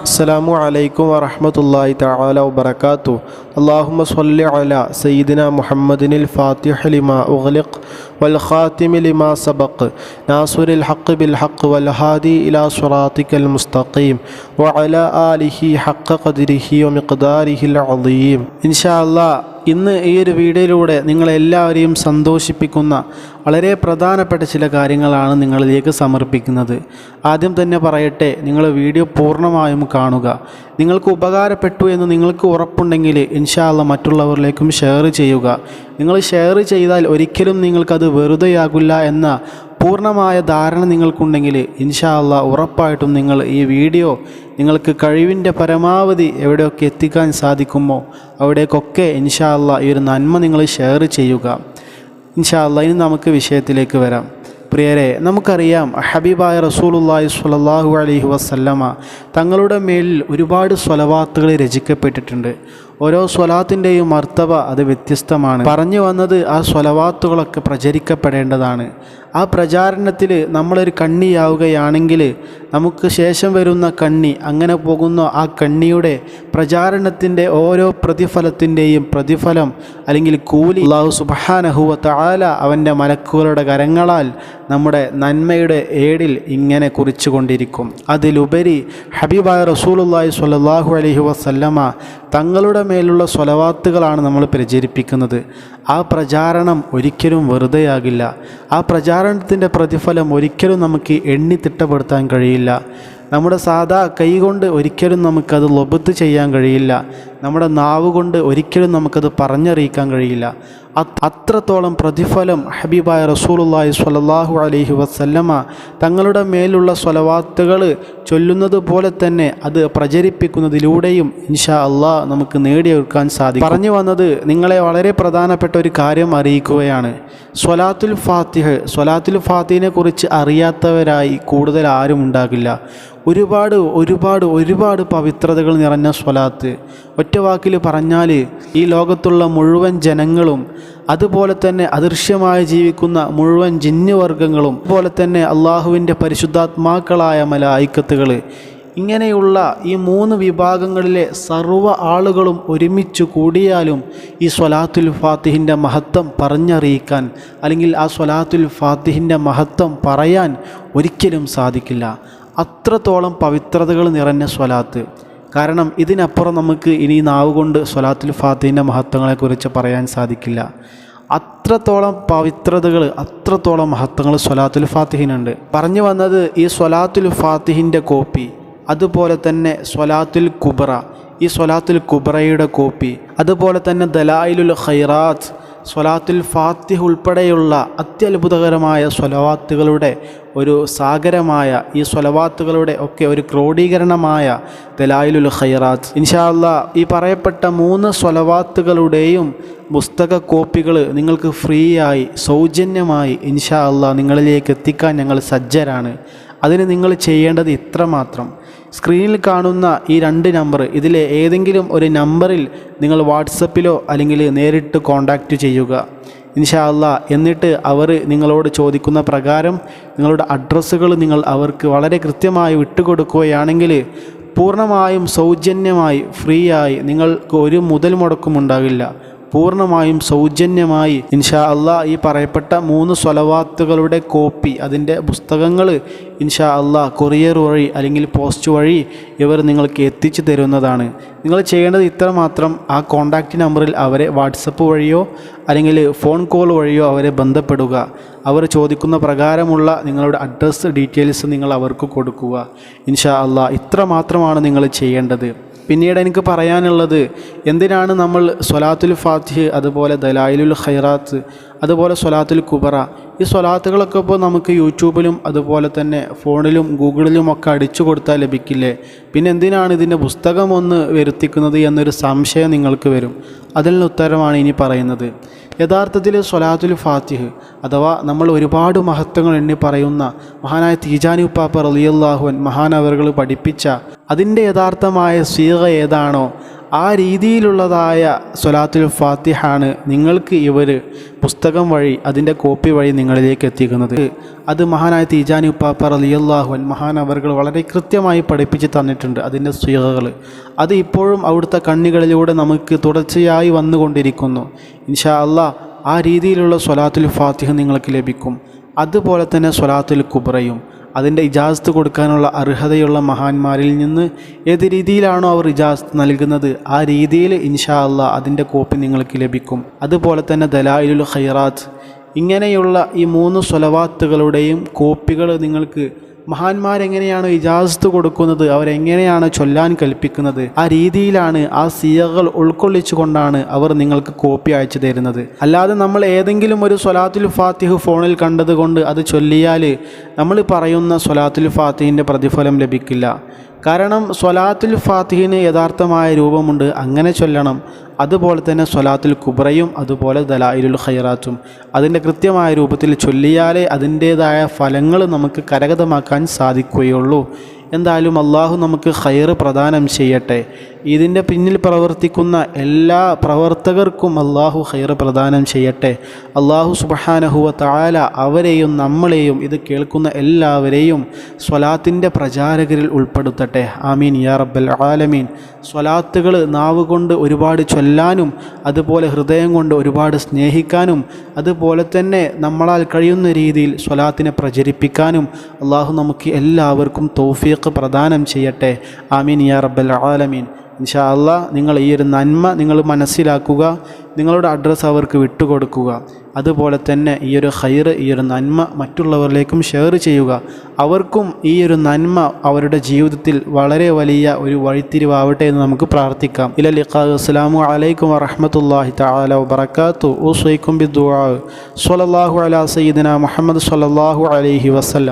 അസ്സലാമു അലൈക്കും വറഹ്മത്തുള്ളാഹി തആല വബറകാതുഹു. അല്ലാഹുമ്മ സ്വല്ലി അലാ സയ്യിദിന മുഹമ്മദിനിൽ ഫാത്തിഹി ലിമാ ഉഗ്ലിഖ് വൽ ഖാതിമി ലിമാ സബഖ് നാസിറിൽ ഹഖ് ബിൽ ഹഖ് വൽ ഹാദി ഇലാ സിറാത്തിക്കൽ മുസ്തഖീം വഅലാ ആലിഹി ഹഖ ഖദ്രിഹി വമിഖ്ദാരിഹിൽ അളീം. ഇൻഷാ അല്ലാഹ് ഇന്ന് ഈ ഒരു വീഡിയോയിലൂടെ നിങ്ങളെല്ലാവരെയും സന്തോഷിപ്പിക്കുന്ന വളരെ പ്രധാനപ്പെട്ട ചില കാര്യങ്ങളാണ് നിങ്ങളിലേക്ക് സമർപ്പിക്കുന്നത്. ആദ്യം തന്നെ പറയട്ടെ, നിങ്ങൾ വീഡിയോ പൂർണ്ണമായും കാണുക. നിങ്ങൾക്ക് ഉപകാരപ്പെട്ടു എന്ന് നിങ്ങൾക്ക് ഉറപ്പുണ്ടെങ്കിൽ ഇൻഷാ അല്ലാഹ് മറ്റുള്ളവരിലേക്കും ഷെയർ ചെയ്യുക. നിങ്ങൾ ഷെയർ ചെയ്താൽ ഒരിക്കലും നിങ്ങൾക്കത് വെറുതെയാകില്ല എന്ന പൂർണ്ണമായ ധാരണ നിങ്ങൾക്കുണ്ടെങ്കിൽ ഇൻഷാ അല്ലാഹ് ഉറപ്പായിട്ടും നിങ്ങൾ ഈ വീഡിയോ നിങ്ങൾക്ക് കഴിവിൻ്റെ പരമാവധി എവിടെയൊക്കെ എത്തിക്കാൻ സാധിക്കുമോ അവിടേക്കൊക്കെ ഇൻഷാ അല്ലാഹ് ഈ ഒരു നന്മ നിങ്ങൾ ഷെയർ ചെയ്യുക. ഇൻഷാ അല്ലാഹ് ഇനി നമുക്ക് വിഷയത്തിലേക്ക് വരാം. പ്രിയരെ, നമുക്കറിയാം ഹബീബായ റസൂലുള്ളാഹി സ്വല്ലല്ലാഹു അലൈഹി വസല്ലമ തങ്ങളുടെ മേലിൽ ഒരുപാട് സ്വലവാത്തുകൾ രചിക്കപ്പെട്ടിട്ടുണ്ട്. ഓരോ സ്വലാത്തിൻ്റെയും മർത്തബ അത് വ്യത്യസ്തമാണ്. പറഞ്ഞു വന്നത് ആ സ്വലവാത്തുകളൊക്കെ പ്രചരിക്കപ്പെടേണ്ടതാണ്. ആ പ്രചാരണത്തിൽ നമ്മളൊരു കണ്ണിയാവുകയാണെങ്കിൽ നമുക്ക് ശേഷം വരുന്ന കണ്ണി, അങ്ങനെ പോകുന്ന ആ കണ്ണിയുടെ പ്രചാരണത്തിൻ്റെ ഓരോ പ്രതിഫലത്തിൻ്റെയും പ്രതിഫലം അല്ലെങ്കിൽ കൂലി അല്ലാഹു സുബ്ഹാനഹു വ തആല അവൻ്റെ മലക്കുകളുടെ കരങ്ങളാൽ നമ്മുടെ നന്മയുടെ ഏടിൽ ഇങ്ങനെ കുറിച്ചുകൊണ്ടിരിക്കും. അതിലുപരി ഹബീബായ റസൂലുള്ളാഹി സ്വല്ലല്ലാഹു അലൈഹി വസല്ലമ തങ്ങളുടെ മേലുള്ള സ്വലവാത്തുകളാണ് നമ്മൾ പ്രചരിപ്പിക്കുന്നത്. ആ പ്രചാരണം ഒരിക്കലും വെറുതെയാകില്ല. ആ പ്രചാരണത്തിൻ്റെ പ്രതിഫലം ഒരിക്കലും നമുക്ക് എണ്ണി തിട്ടപ്പെടുത്താൻ കഴിയില്ല. നമ്മുടെ സാധാ കൈകൊണ്ട് ഒരിക്കലും നമുക്കത് ലൊബത്ത് ചെയ്യാൻ കഴിയില്ല. നമ്മുടെ നാവ് കൊണ്ട് ഒരിക്കലും നമുക്കത് പറഞ്ഞറിയിക്കാൻ കഴിയില്ല. അത്രത്തോളം പ്രതിഫലം ഹബീബായ റസൂലുള്ളാഹി സ്വല്ലല്ലാഹു അലൈഹി വസല്ലമ തങ്ങളുടെ മേലുള്ള സ്വലവാത്തുകൾ ചൊല്ലുന്നത് പോലെ തന്നെ അത് പ്രചരിപ്പിക്കുന്നതിലൂടെയും ഇൻഷാ അല്ലാഹ് നമുക്ക് നേടിയെടുക്കാൻ സാധിക്കും. പറഞ്ഞു വന്നത് നിങ്ങളെ വളരെ പ്രധാനപ്പെട്ട ഒരു കാര്യം അറിയിക്കുകയാണ്. സ്വലാത്തുൽ ഫാത്തിഹിനെ കുറിച്ച് അറിയാത്തവരായി കൂടുതൽ ആരും ഉണ്ടാകില്ല. ഒരുപാട് പവിത്രതകൾ നിറഞ്ഞ സ്വലാത്ത്. ഒറ്റ വാക്കിൽ പറഞ്ഞാൽ ഈ ലോകത്തുള്ള മുഴുവൻ ജനങ്ങളും, അതുപോലെ തന്നെ അദൃശ്യമായി ജീവിക്കുന്ന മുഴുവൻ ജിന്നുവർഗങ്ങളും, അതുപോലെ തന്നെ അള്ളാഹുവിൻ്റെ പരിശുദ്ധാത്മാക്കളായ മലായിക്കത്തുകൾ, ഇങ്ങനെയുള്ള ഈ 3 വിഭാഗങ്ങളിലെ സർവ്വ ആളുകളും ഒരുമിച്ച് കൂടിയാലും ഈ സ്വലാത്തുൽ ഫാത്തിഹിൻ്റെ മഹത്വം പറഞ്ഞറിയിക്കാൻ അല്ലെങ്കിൽ ആ സ്വലാത്തുൽ ഫാത്തിഹിൻ്റെ മഹത്വം പറയാൻ ഒരിക്കലും സാധിക്കില്ല. അത്രത്തോളം പവിത്രതകൾ നിറഞ്ഞ സ്വലാത്ത്. കാരണം ഇതിനപ്പുറം നമുക്ക് ഇനി നാവ് കൊണ്ട് സ്വലാത്തുൽ ഫാത്തിഹിൻ്റെ മഹത്വങ്ങളെക്കുറിച്ച് പറയാൻ സാധിക്കില്ല. അത്രത്തോളം പവിത്രതകൾ, അത്രത്തോളം മഹത്വങ്ങൾ സ്വലാത്തുൽ ഫാത്തിഹിനുണ്ട്. പറഞ്ഞു വന്നത് ഈ സ്വലാത്തുൽ ഫാത്തിഹിൻ്റെ കോപ്പി, അതുപോലെ തന്നെ സ്വലാത്തുൽ കുബ്ര, ഈ സ്വലാത്തുൽ കുബ്രയുടെ കോപ്പി, അതുപോലെ തന്നെ ദലായിലുൽ ഖൈറാത്ത്, സ്വലാത്തുൽ ഫാത്തിഹ് ഉൾപ്പെടെയുള്ള അത്യത്ഭുതകരമായ സ്വലവാത്തുകളുടെ ഒരു സാഗരമായ, ഈ സ്വലവാത്തുകളുടെ ഒക്കെ ഒരു ക്രോഡീകരണമായ ദലായിലുൽ ഖൈറാത്ത്. ഇൻഷാ അല്ലാഹ് ഈ പറയപ്പെട്ട 3 സ്വലവാത്തുകളുടെയും പുസ്തക കോപ്പികൾ നിങ്ങൾക്ക് ഫ്രീ ആയി സൗജന്യമായി ഇൻഷാ അല്ലാഹ് നിങ്ങളിലേക്ക് എത്തിക്കാൻ ഞങ്ങൾ സജ്ജരാണ്. അതിന് നിങ്ങൾ ചെയ്യേണ്ടത് ഇത്രമാത്രം: സ്ക്രീനിൽ കാണുന്ന ഈ 2 നമ്പർ, ഇതിലെ ഏതെങ്കിലും ഒരു നമ്പറിൽ നിങ്ങൾ വാട്സപ്പിലോ അല്ലെങ്കിൽ നേരിട്ട് കോൺടാക്റ്റ് ചെയ്യുക ഇൻഷാ അല്ലാഹ്. എന്നിട്ട് അവർ നിങ്ങളോട് ചോദിക്കുന്ന പ്രകാരം നിങ്ങളുടെ അഡ്രസ്സുകൾ നിങ്ങൾ അവർക്ക് വളരെ കൃത്യമായി വിട്ടുകൊടുക്കുകയാണെങ്കിൽ പൂർണ്ണമായും സൗജന്യമായി ഫ്രീ ആയി, നിങ്ങൾക്ക് ഒരു മുതൽ മുടക്കും ഉണ്ടാകില്ല, പൂർണ്ണമായും സൗജന്യമായി ഇൻഷാ അല്ലാഹ് ഈ പറയപ്പെട്ട 3 സ്വലവാത്തുകളുടെ കോപ്പി, അതിൻ്റെ പുസ്തകങ്ങൾ ഇൻഷാ അല്ലാഹ് കൊറിയർ വഴി അല്ലെങ്കിൽ പോസ്റ്റ് വഴി ഇവർ നിങ്ങൾക്ക് എത്തിച്ചു തരുന്നതാണ്. നിങ്ങൾ ചെയ്യേണ്ടത് ഇത്രമാത്രം: ആ കോൺടാക്റ്റ് നമ്പറിൽ അവരെ വാട്സപ്പ് വഴിയോ അല്ലെങ്കിൽ ഫോൺ കോൾ വഴിയോ അവരെ ബന്ധപ്പെടുക. അവർ ചോദിക്കുന്ന പ്രകാരമുള്ള നിങ്ങളുടെ അഡ്രസ്സ് ഡീറ്റെയിൽസ് നിങ്ങൾ അവർക്ക് കൊടുക്കുക. ഇൻഷാ അല്ലാഹ് ഇത്ര മാത്രമാണ് നിങ്ങൾ ചെയ്യേണ്ടത്. പിന്നീട് എനിക്ക് പറയാനുള്ളത്, എന്തിനാണ് നമ്മൾ സ്വലാത്തുൽ ഫാത്തിഹ്, അതുപോലെ ദലായിലുൽ ഖൈറാത്ത്, അതുപോലെ സ്വലാത്തുൽ കുബ്ര, ഈ സ്വലാത്തുകളൊക്കെ ഇപ്പോൾ നമുക്ക് യൂട്യൂബിലും അതുപോലെ തന്നെ ഫോണിലും ഗൂഗിളിലും ഒക്കെ അടിച്ചു കൊടുത്താൽ ലഭിക്കില്ലേ? പിന്നെ എന്തിനാണ് ഇതിൻ്റെ പുസ്തകം ഒന്ന് വരുത്തിക്കുന്നത് എന്നൊരു സംശയം നിങ്ങൾക്ക് വരും. അതിനുള്ള ഉത്തരമാണ് ഇനി പറയുന്നത്. യഥാർത്ഥത്തിൽ സ്വലാത്തുൽ ഫാത്തിഹ് അഥവാ നമ്മൾ ഒരുപാട് മഹത്വങ്ങൾ എണ്ണി പറയുന്ന മഹാനായ തീജാനി ഉപ്പാപ്പ റളിയല്ലാഹു അൻഹു മഹാനവറുകൾ പഠിപ്പിച്ച അതിൻ്റെ യഥാർത്ഥമായ സീഗ ഏതാണോ ആ രീതിയിലുള്ളതായ സ്വലാത്തുൽ ഫാത്തിഹാണ് നിങ്ങൾക്ക് ഇവർ പുസ്തകം വഴി അതിൻ്റെ കോപ്പി വഴി നിങ്ങളിലേക്ക് എത്തിക്കുന്നത്. അത് മഹാനായ തീജാനി ഉപ്പാപ്പ റളിയല്ലാഹു അൻഹു മഹാനവർകൾ വളരെ കൃത്യമായി പഠിപ്പിച്ച് തന്നിട്ടുണ്ട്. അതിൻ്റെ സീഗകൾ അത് ഇപ്പോഴും അവിടുത്തെ കണ്ണികളിലൂടെ നമുക്ക് തുടർച്ചയായി വന്നുകൊണ്ടിരിക്കുന്നു. ഇൻഷാ അല്ലാഹ് ആ രീതിയിലുള്ള സ്വലാത്തുൽ ഫാത്തിഹ നിങ്ങൾക്ക് ലഭിക്കും. അതുപോലെ തന്നെ സ്വലാത്തുൽ കുബ്രയും അതിൻ്റെ ഇജാസത്ത് കൊടുക്കാനുള്ള അർഹതയുള്ള മഹാന്മാരിൽ നിന്ന് ഏത് രീതിയിലാണോ അവർ ഇജാസത്ത് നൽകുന്നത് ആ രീതിയിൽ ഇൻഷാ അല്ലാഹ് അതിൻ്റെ കോപ്പി നിങ്ങൾക്ക് ലഭിക്കും. അതുപോലെ തന്നെ ദലായിലുൽ ഖൈറാത്ത് ഇങ്ങനെയുള്ള ഈ 3 സ്വലവാത്തുകളുടെയും കോപ്പികൾ നിങ്ങൾക്ക് മഹാന്മാരെങ്ങനെയാണോ ഇജാസത്ത് കൊടുക്കുന്നത്, അവരെങ്ങനെയാണ് ചൊല്ലാൻ കൽപ്പിക്കുന്നത്, ആ രീതിയിലാണ് ആ സിയകൾ ഉൾക്കൊള്ളിച്ചുകൊണ്ടാണ് അവർ നിങ്ങൾക്ക് കോപ്പി അയച്ചു തരുന്നത്. അല്ലാതെ നമ്മൾ ഏതെങ്കിലും ഒരു സ്വലാത്തുൽ ഫാത്തിഹ് ഫോണിൽ കണ്ടതുകൊണ്ട് അത് ചൊല്ലിയാൽ നമ്മൾ പറയുന്ന സ്വലാത്തുൽ ഫാത്തിഹിൻ്റെ പ്രതിഫലം ലഭിക്കില്ല. കാരണം സ്വലാത്തുൽ ഫാത്തിഹിന് യഥാർത്ഥമായ രൂപമുണ്ട്, അങ്ങനെ ചൊല്ലണം. അതുപോലെ തന്നെ സ്വലാത്തുൽ കുബ്രയും അതുപോലെ ദലായിലുൽ ഖൈറാത്തും അതിൻ്റെ കൃത്യമായ രൂപത്തിൽ ചൊല്ലിയാലേ അതിൻ്റേതായ ഫലങ്ങൾ നമുക്ക് കരഗതമാക്കാൻ സാധിക്കുകയുള്ളൂ. എന്തായാലും അള്ളാഹു നമുക്ക് ഖൈർ പ്രദാനം ചെയ്യട്ടെ. ഇതിൻ്റെ പിന്നിൽ പ്രവർത്തിക്കുന്ന എല്ലാ പ്രവർത്തകർക്കും അള്ളാഹു ഖൈർ പ്രദാനം ചെയ്യട്ടെ. അള്ളാഹു സുബ്ഹാനഹു വ തആല അവരെയും നമ്മളെയും ഇത് കേൾക്കുന്ന എല്ലാവരെയും സ്വലാത്തിൻ്റെ പ്രചാരകരിൽ ഉൾപ്പെടുത്തട്ടെ. ആമീൻ യാ റബ്ബൽ ആലമീൻ. സ്വലാത്തുകൾ നാവ് കൊണ്ട് ഒരുപാട് ചൊല്ലാനും അതുപോലെ ഹൃദയം കൊണ്ട് ഒരുപാട് സ്നേഹിക്കാനും അതുപോലെ തന്നെ നമ്മളാൽ കഴിയുന്ന രീതിയിൽ സ്വലാത്തിനെ പ്രചരിപ്പിക്കാനും അള്ളാഹു നമുക്ക് എല്ലാവർക്കും തൗഫീഖ് പ്രദാനം ചെയ്യട്ടെ. ആമീൻ യാ റബ്ബൽ ആലമീൻ. ഇൻഷാ അല്ലാഹ് നിങ്ങൾ ഈ ഒരു നന്മ നിങ്ങൾ മനസ്സിലാക്കുക, നിങ്ങളുടെ അഡ്രസ്സ് അവർക്ക് വിട്ടുകൊടുക്കുക. അതുപോലെ തന്നെ ഈ ഒരു ഖൈർ, ഈ ഒരു നന്മ മറ്റുള്ളവരിലേക്കും ഷെയർ ചെയ്യുക. അവർക്കും ഈ ഒരു നന്മ അവരുടെ ജീവിതത്തിൽ വളരെ വലിയ ഒരു വഴിത്തിരിവാവട്ടെ എന്ന് നമുക്ക് പ്രാർത്ഥിക്കാം. ഇലാ ലിഖാ. അസ്സലാമു അലൈക്കും വറഹ്മത്തുള്ളാഹി തആല വബറകാതുഹു. ഉസൈക്കും ബിദ്ദുആ. സ്വല്ലല്ലാഹു അലാ സയ്യിദിനാ മുഹമ്മദ് സ്വല്ലല്ലാഹു അലൈഹി വസല്ലം.